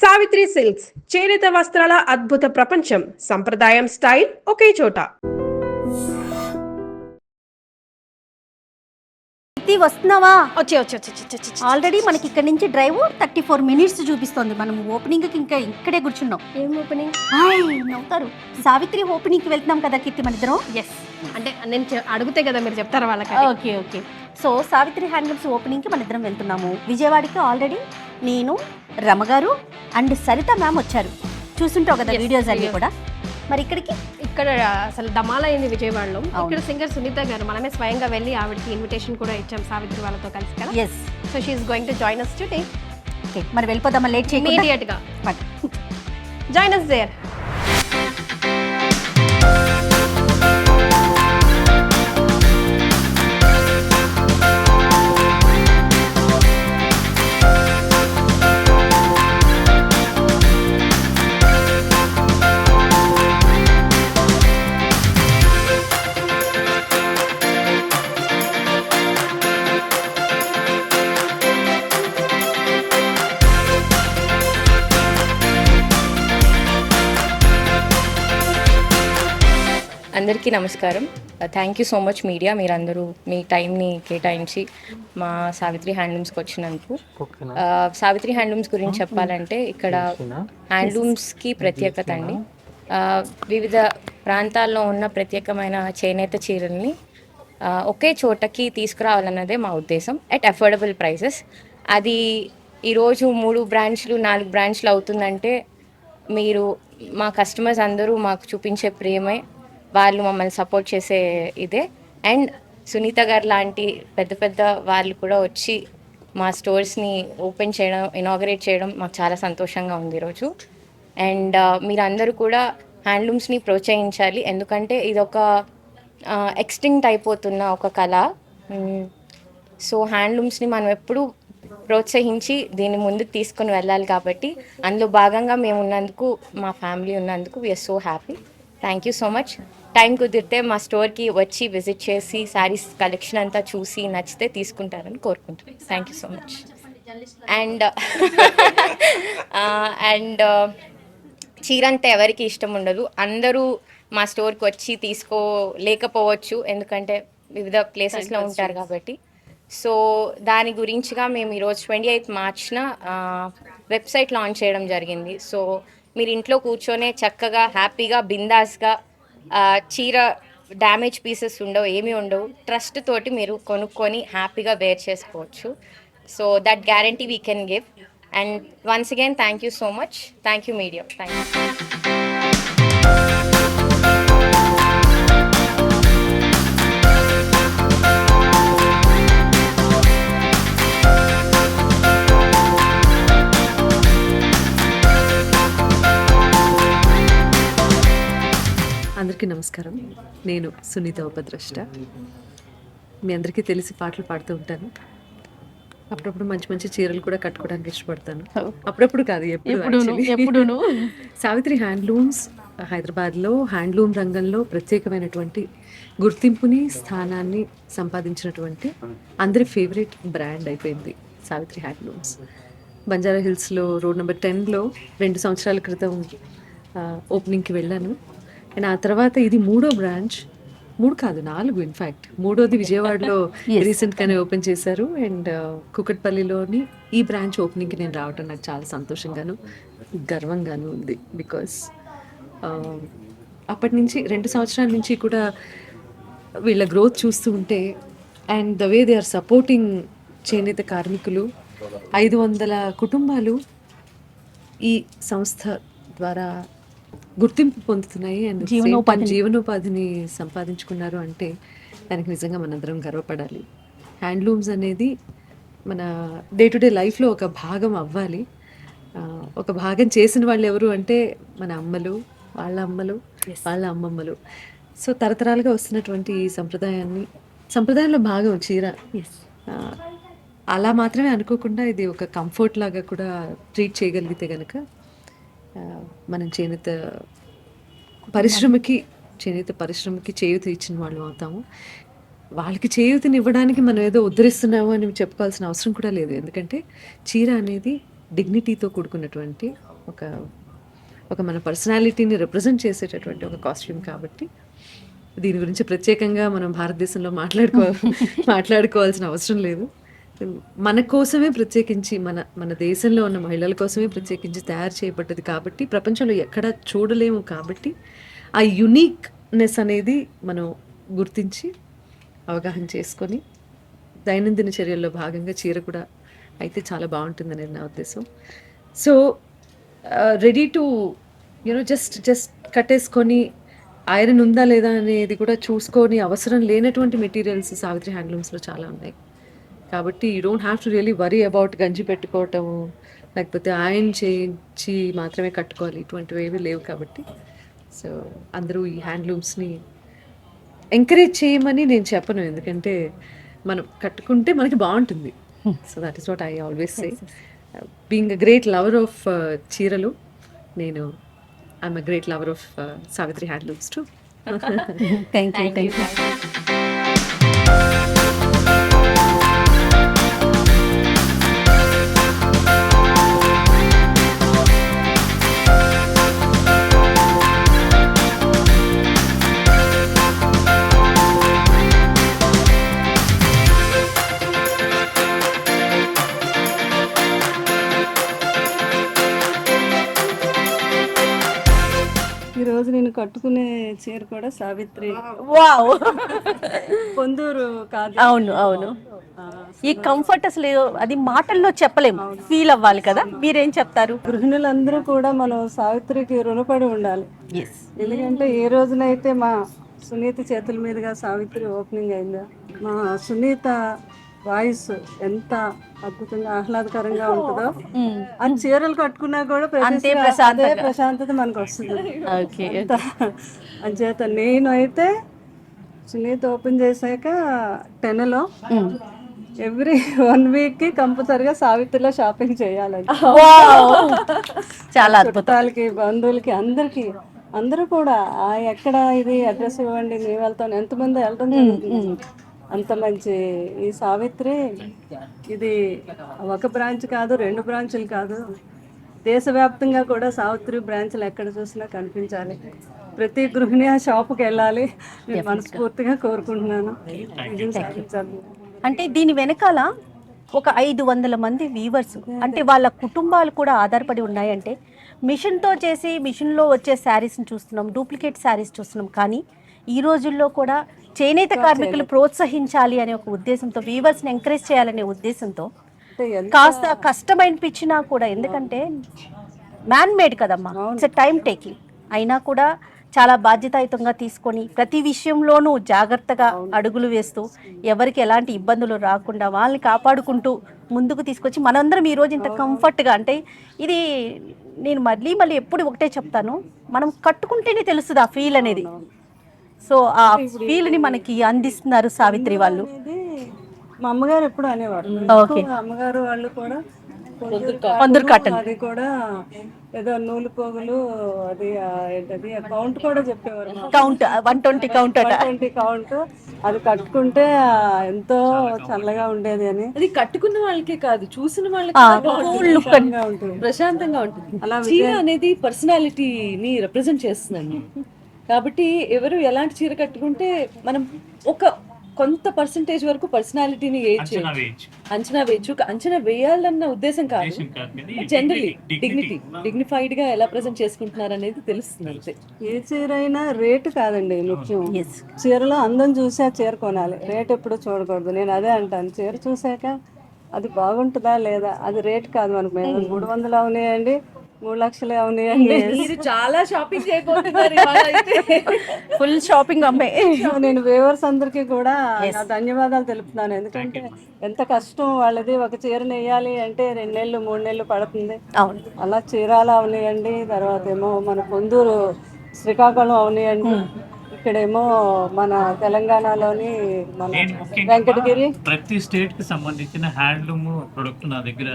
Savitri silks చేనేత వస్త్రాల అద్భుత ప్రపంచం. సంప్రదాయం స్టైల్ ఒకే చోట. వస్తున్నావా? వచ్చి ఆల్రెడీ మనకి ఇక్కడ నుంచి డ్రైవ్ 34 minutes చూపిస్తోంది. మనం ఓపెనింగ్ కి ఇంకా ఇక్కడే కూర్చున్నాం. ఏం ఓపెనింగ్? నవ్వుతారు. సావిత్రి ఓపెనింగ్ కి వెళ్తున్నాం కదా కీర్తి మన ఇద్దరం. ఎస్, అంటే నేను అడిగితే కదా మీరు చెప్తారా వాళ్ళకి. Okay. So Savitri handlooms opening కి మన ఇద్దరం వెళ్తున్నాము. విజయవాడకి ఆల్రెడీ నేను, రమగారు అండ్ సరిత మ్యామ్ వచ్చారు. చూసుంటావు కదా వీడియోస్ అన్ని కూడా. మరి ఇక్కడ అసలు ధమాలా అయింది విజయవాడలో. ఇక్కడ సింగర్ సునీత గారు, మనమే స్వయంగా వెళ్ళి ఆవిడకి ఇన్విటేషన్ కూడా ఇచ్చాం సావిత్రి వాళ్ళతో కలిసి కదా. Yes. So she is going to join us today. Okay, మరి వెళ్ళిపోదామా? లేట్ చేయకుండా ఇమిడియట్ గా జాయిన్ us there. అందరికీ నమస్కారం. Thank you so much media, మీరందరూ మీ టైంని కేటాయించి మా సావిత్రి హ్యాండ్లూమ్స్కి వచ్చినందుకు. సావిత్రి హ్యాండ్లూమ్స్ గురించి చెప్పాలంటే ఇక్కడ హ్యాండ్లూమ్స్కి ప్రత్యేకత అండి. వివిధ ప్రాంతాల్లో ఉన్న ప్రత్యేకమైన చేనేత చీరల్ని ఒకే చోటకి తీసుకురావాలన్నదే మా ఉద్దేశం, అట్ అఫోర్డబుల్ ప్రైసెస్. అది ఈరోజు 3 బ్రాంచ్లు 4 బ్రాంచ్లు అవుతుందంటే మీరు మా కస్టమర్స్ అందరూ మాకు చూపించే ప్రేమే, వాళ్ళు మమ్మల్ని సపోర్ట్ చేసే ఇదే. అండ్ సునీత గారు లాంటి పెద్ద పెద్ద వాళ్ళు కూడా వచ్చి మా స్టోర్స్ని ఓపెన్ చేయడం, ఇనాగరేట్ చేయడం మాకు చాలా సంతోషంగా ఉంది ఈరోజు. అండ్ మీరందరూ కూడా హ్యాండ్లూమ్స్ని ప్రోత్సహించాలి, ఎందుకంటే ఇది ఒక ఎక్స్టింక్ట్ అయిపోతున్న ఒక కళ. సో హ్యాండ్లూమ్స్ని మనం ఎప్పుడూ ప్రోత్సహించి దీన్ని ముందుకు తీసుకొని వెళ్ళాలి. కాబట్టి అందులో భాగంగా మేము ఉన్నందుకు, మా ఫ్యామిలీ ఉన్నందుకు we are so happy. Thank you so much. Time కుదిరితే మా స్టోర్కి వచ్చి విజిట్ చేసి శారీస్ కలెక్షన్ అంతా చూసి నచ్చితే తీసుకుంటారని కోరుకుంటున్నాను. Thank you so much. And చీర అంటే ఎవరికి ఇష్టం ఉండదు. అందరూ మా స్టోర్కి వచ్చి తీసుకోలేకపోవచ్చు, ఎందుకంటే వివిధ ప్లేసెస్లో ఉంటారు కాబట్టి. సో దాని గురించిగా మేము ఈరోజు 28th Marchన వెబ్సైట్ లాంచ్ చేయడం జరిగింది. సో మీరు ఇంట్లో కూర్చొనే చక్కగా హ్యాపీగా బిందాస్గా చీర డ్యామేజ్ పీసెస్ ఉండవు, ఏమీ ఉండవు, ట్రస్ట్ తోటి మీరు కొనుక్కొని హ్యాపీగా వేర్ చేసుకోవచ్చు. So that guarantee we can give. And once again thank you so much. Thank you media. Thank you. అందరికీ నమస్కారం. నేను సునీత ఉపద్రష్ట. మీ అందరికీ తెలిసి పాటలు పాడుతూ ఉంటాను. అప్పుడప్పుడు మంచి మంచి చీరలు కూడా కట్టుకోవడానికి ఇష్టపడతాను. అప్పుడప్పుడు కాదు, ఎప్పుడు. సావిత్రి హ్యాండ్లూమ్స్ హైదరాబాద్లో హ్యాండ్లూమ్ రంగంలో ప్రత్యేకమైనటువంటి గుర్తింపుని, స్థానాన్ని సంపాదించినటువంటి అందరి ఫేవరెట్ బ్రాండ్ అయిపోయింది సావిత్రి హ్యాండ్లూమ్స్. బంజారా హిల్స్లో రోడ్ నెంబర్ 10లో 2 సంవత్సరాల క్రితం ఓపెనింగ్కి వెళ్ళాను. అండ్ ఆ తర్వాత ఇది 3వ బ్రాంచ్, 3 కాదు 4 ఇన్ఫ్యాక్ట్. 3వది విజయవాడలో రీసెంట్గానే ఓపెన్ చేశారు. అండ్ కుకట్పల్లిలోని ఈ బ్రాంచ్ ఓపెనింగ్కి నేను రావటం నాకు చాలా సంతోషంగాను గర్వంగాను ఉంది. బికాస్ అప్పటి నుంచి 2 సంవత్సరాల నుంచి కూడా వీళ్ళ గ్రోత్ చూస్తూ ఉంటే, and the way they are supporting చేనేత కార్మికులు, 500 కుటుంబాలు ఈ సంస్థ ద్వారా గుర్తింపు పొందుతున్నాయి అండ్ జీవనోపాధిని సంపాదించుకున్నారు అంటే దానికి నిజంగా మనందరం గర్వపడాలి. హ్యాండ్లూమ్స్ అనేది మన డే టు డే లైఫ్లో ఒక భాగం అవ్వాలి. ఒక భాగం చేసిన వాళ్ళు ఎవరు అంటే మన అమ్మలు, వాళ్ళ అమ్మలు, వాళ్ళ అమ్మమ్మలు. సో తరతరాలుగా వస్తున్నటువంటి ఈ సంప్రదాయంలో భాగం చీర. అలా మాత్రమే అనుకోకుండా ఇది ఒక కంఫర్ట్ లాగా కూడా ట్రీట్ చేయగలిగితే కనుక మనం చేనేత పరిశ్రమకి చేయూత ఇచ్చిన వాళ్ళు అవుతాము. వాళ్ళకి చేయూతని ఇవ్వడానికి మనం ఏదో ఉద్ధరిస్తున్నాము అని చెప్పుకోవాల్సిన అవసరం కూడా లేదు. ఎందుకంటే చీర అనేది డిగ్నిటీతో కూడుకున్నటువంటి ఒక ఒక మన పర్సనాలిటీని రిప్రజెంట్ చేసేటటువంటి ఒక కాస్ట్యూమ్ కాబట్టి దీని గురించి ప్రత్యేకంగా మనం భారతదేశంలో మాట్లాడుకోవాల్సిన అవసరం లేదు. మన కోసమే ప్రత్యేకించి మన దేశంలో ఉన్న మహిళల కోసమే ప్రత్యేకించి తయారు చేయబడ్డది కాబట్టి ప్రపంచంలో ఎక్కడ చూడలేము కాబట్టి ఆ యునీక్నెస్ అనేది మనం గుర్తించి అవగాహన చేసుకొని దైనందిన చర్యల్లో భాగంగా చీర కూడా అయితే చాలా బాగుంటుందనేది నా ఉద్దేశం. సో రెడీ టు జస్ట్ కట్టేసుకొని ఐరన్ ఉందా లేదా అనేది కూడా చూసుకొని అవసరం లేనటువంటి మెటీరియల్స్ సావిత్రి హ్యాండ్లూమ్స్లో చాలా ఉన్నాయి కాబట్టి you don't have to really worry about గంజి పెట్టుకోవటము లేకపోతే ఐరన్ చేయించి మాత్రమే కట్టుకోవాలి, ఇటువంటివి ఏమీ లేవు కాబట్టి సో అందరూ ఈ హ్యాండ్లూమ్స్ని ఎంకరేజ్ చేయమని నేను చెప్పను, ఎందుకంటే మనం కట్టుకుంటే మనకి బాగుంటుంది. So that is what I always say. Being a great lover of చీరలు, నేను I'm a great lover of Savitri handlooms to. Thank you. ఈరోజు నేను కట్టుకునే చీర కూడా సావిత్రి వావ్, పొందూరు కాదు. అవును. ఈ కంఫర్ట్ అసలు అది మాటల్లో చెప్పలేము, ఫీల్ అవ్వాలి కదా. మీరేం చెప్తారు? గృహిణులందరూ కూడా మనం సావిత్రికి రుణపడి ఉండాలి. ఎందుకంటే ఏ రోజునైతే మా సునీత చేతుల మీదుగా సావిత్రి ఓపెనింగ్ అయిందో, మా సునీత వాయిస్ ఎంత అద్భుతంగా ఆహ్లాదకరంగా ఉంటుందో ఆ చీరలు కట్టుకున్నా కూడా అంతే అదే ప్రశాంతత మనకు వస్తుంది. అంచేత నేను అయితే సునీత ఓపెన్ చేశాక 10లో ఎవ్రీ 1 వీక్ కంపల్సరిగా సావిత్రిలో షాపింగ్ చేయాలని, చాలా అద్భుతం. చుట్టాలకి బంధువులకి అందరూ కూడా ఎక్కడ ఇది అడ్రస్ ఇవ్వండి మేము వెళ్తాం, ఎంతమంది వెళ్ళడం జరుగుతుంది. అంత మంచి ఈ సావిత్రి ఇది ఒక బ్రాంచ్ కాదు, 2 బ్రాంచులు కాదు, దేశవ్యాప్తంగా కూడా సావిత్రి బ్రాంచ్లు ఎక్కడ చూసినా కనిపించాలి. ప్రతి గృహిణి ఆ షాపుకి వెళ్ళాలి నేను మనస్ఫూర్తిగా కోరుకుంటున్నాను. అంటే దీని వెనకాల ఒక 500 మంది వీవర్స్, అంటే వాళ్ళ కుటుంబాలు కూడా ఆధారపడి ఉన్నాయంటే మిషన్తో చేసి మిషన్లో వచ్చే శారీస్ని చూస్తున్నాం, డూప్లికేట్ శారీస్ చూస్తున్నాం. కానీ ఈ రోజుల్లో కూడా చేనేత కార్మికులు ప్రోత్సహించాలి అనే ఒక ఉద్దేశంతో, వీవర్స్ని ఎంకరేజ్ చేయాలనే ఉద్దేశంతో కాస్త కష్టమనిపించినా కూడా, ఎందుకంటే మ్యాన్ మేడ్ కదమ్మా, ఇట్స్ టైం టేకింగ్, అయినా కూడా చాలా బాధ్యతాయుతంగా తీసుకొని ప్రతి విషయంలోనూ జాగ్రత్తగా అడుగులు వేస్తూ ఎవరికి ఎలాంటి ఇబ్బందులు రాకుండా వాళ్ళని కాపాడుకుంటూ ముందుకు తీసుకొచ్చి మనందరం ఈరోజు ఇంత కంఫర్ట్గా, అంటే ఇది నేను మళ్ళీ ఎప్పుడు ఒకటే చెప్తాను, మనం కట్టుకుంటేనే తెలుస్తుంది ఆ ఫీల్ అనేది. సో ఆ ఫీల్ని మనకి అందిస్తున్నారు సావిత్రి వాళ్ళు. మా అమ్మగారు ఎప్పుడు అనేవారు, అమ్మగారు వాళ్ళు కూడా పొందూరు కాటన్, అది కూడా ఏదో నూలు పోగులు, అది ఏంటది కౌంట్ కూడా చెప్పేవారు, కౌంట్ 120 కౌంట్, 120 కౌంట్, అది కట్టుకుంటే ఎంతో చల్లగా ఉండేది అని. అది కట్టుకున్న వాళ్ళకే కాదు, చూసిన వాళ్ళకి ఉంటుంది, ప్రశాంతంగా ఉంటుంది. అలా చీర అనేది పర్సనాలిటీని రిప్రజెంట్ చేస్తుందండి. కాబట్టి ఎవరు ఎలాంటి చీర కట్టుకుంటే మనం కొంత పర్సంటేజ్ వరకు పర్సనాలిటీని అంచనా వేయచ్చు. అంచనా వేయాలన్న ఉద్దేశం కాదు, జనరలీ డిగ్నిఫైడ్ గా ఎలా ప్రజెంట్ చేసుకుంటున్నారు అనేది తెలుస్తుంది అంతే. ఏ చీర అయినా రేటు కాదండి ముఖ్యం, చీరలో అందం చూసి ఆ చీర కొనాలి, రేట్ ఎప్పుడు చూడకూడదు. నేను అదే అంటాను, చీర చూసాక అది బాగుంటుందా లేదా, అది రేట్ కాదు మనకు. మేము 300 అవునాయండి, 3 లక్షలు అవునాయండి. మీరు చాలా షాపింగ్ చేయబోతున్నారు, ఫుల్ షాపింగ్ అమ్మాయి. నేను వ్యూవర్స్ అందరికీ కూడా నా ధన్యవాదాలు తెలుపుతున్నాను. ఎందుకంటే ఎంత కష్టం వాళ్ళది, ఒక చీర నెయ్యాలి అంటే 2 నెలలు 3 నెలలు పడుతుంది. అలా చీరాల అవునాయండి, తర్వాత ఏమో మన పొందూరు శ్రీకాకుళం అవునాయండి, ఇక్కడేమో మన తెలంగాణలోని మన వెంకటగిరి. ప్రతి స్టేట్ కి సంబంధించిన హ్యాండ్లూమ్ ప్రొడక్ట్ నా దగ్గర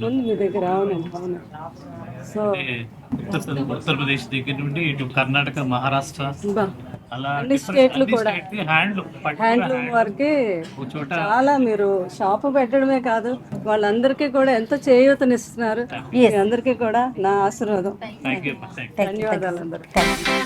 ఉంది మీ దగ్గర. అవును. సో ఉత్తరప్రదేశ్ దగ్గర నుండి ఇటు కర్ణాటక, మహారాష్ట్ర, అలా అన్ని స్టేట్లు కూడా హ్యాండ్లూమ్ హ్యాండ్లూమ్ వరకే ఒక చోట చాలా మీరు షాపు పెట్టడమే కాదు వాళ్ళందరికీ కూడా ఎంతో చేయూతనిస్తున్నారు. మీ అందరికీ కూడా నా ఆశీర్వాదం. థ్యాంక్ యూ ధన్యవాదాలు అందరికీ. Thank you.